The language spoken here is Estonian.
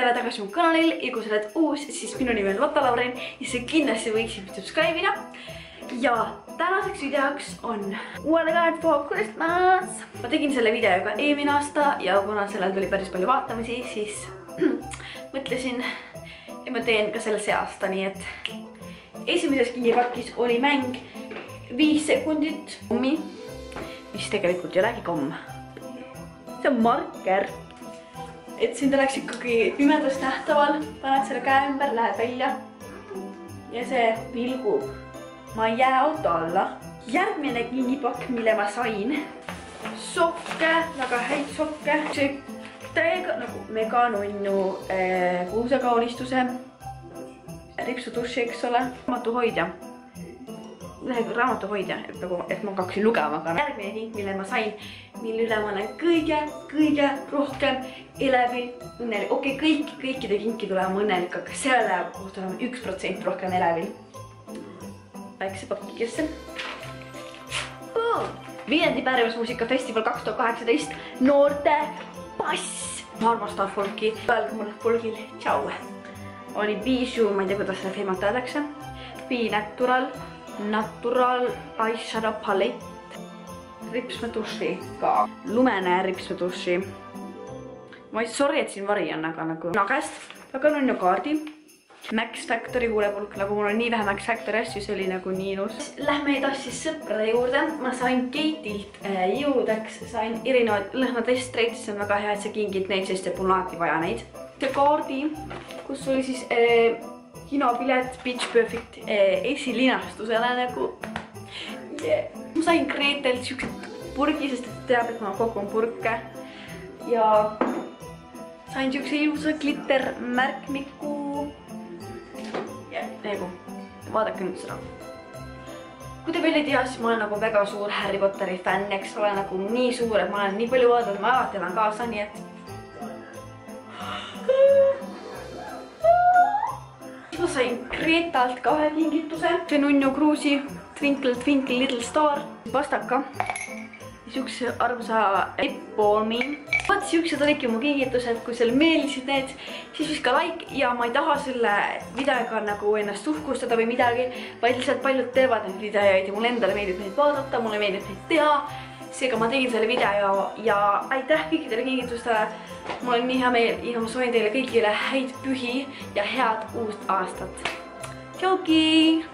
tere tagasi mu kanalil ja kui sa oled uus, siis minu nimi on Lotta Lauren ja sa kindlasti võiksid subscribe ida. Ja tänaseks videoks on uuele Guide for Christmas. Ma tegin selle video ka eelmine aasta ja kuna sellel tuli päris palju vaatamisi, siis mõtlesin, et ma teen ka selle see aasta, nii et esimeses kingipakis oli mäng 5 sekundit kommi, mis tegelikult ei olegi komm. See on marker. Et siin oleks ikkagi pimedast nähtaval, paned selle käe ümber, lähed välja ja see vilgub. Ma ei jää auto alla. Järgmine kingipakk, mille ma sain, sokke, väga häid sokke. See täiega nagu mega nunnu kuusekaunistuse, ripsuduši, eks ole, raamatuhoidja, et ma hakkaksin lugema. Järgmine ting, mille ma sain, mille üle ma olen kõige rohkem elevil õnnelik. Okei, kõikide kinki tulema õnnelik, aga selle kohta olema 1% rohkem elevil. Väikse pakikesse. Viiendi pärimusmuusikafestival 2018 noorte pass. Ma armastan folki. Öelge mulle folgil tšau. Oli Bijou, ma ei tea, kuidas selle firmat öeldakse. Be Natural Eyeshadow Palette. Ripsmetuši ka. Lumene ripsmetuši. Ma ei sorry, et siin vari on, aga nagu nagest. Aga on ju kaardi. Max Factory huulepulk, nagu mul on nii vähe Max Factory asju, see oli nagu nii ilus. Lähme edasi sõprade juurde. Ma sain Keitilt jõudeks, sain erinevad lõhnatestreid, see on väga hea, et sa kingid neid, sest et mul on alati vaja neid. See kaardi, kus oli siis kinopilet Pitch Perfect esilinastusele nagu. Ma sain Greetelt siuksed purgi, sest et teab, et ma kokku on purke. Ja sain siukse ilusa glitter märkmiku. Nagu, vaadake nüüd seda. Kui te veel ei tea, siis ma olen nagu väga suur Harry Potteri fänn, eks ole, nagu nii suur, et ma olen nii palju vaadanud, ma alati olen kaasa, nii et ma sain Greetalt ka ühe kingituse. See Nunnu Kruusi Twinkle Twinkle Little Star pastaka. Siukse armsa lipbalmi. Vaat siuksed olidki mu kingitused, kui selle meeldisid need, siis viska like ja ma ei taha selle videoga nagu ennast uhkustada või midagi, vaid lihtsalt paljud teevad neid videoid ja mulle endale meeldib neid vaadata, mulle meeldib neid teha. Seega ma tegin selle video ja aitäh kõikidele kingitustele. Mul on nii hea meel ja ma soovin teile kõigile häid pühi ja head uust aastat. Tšauki!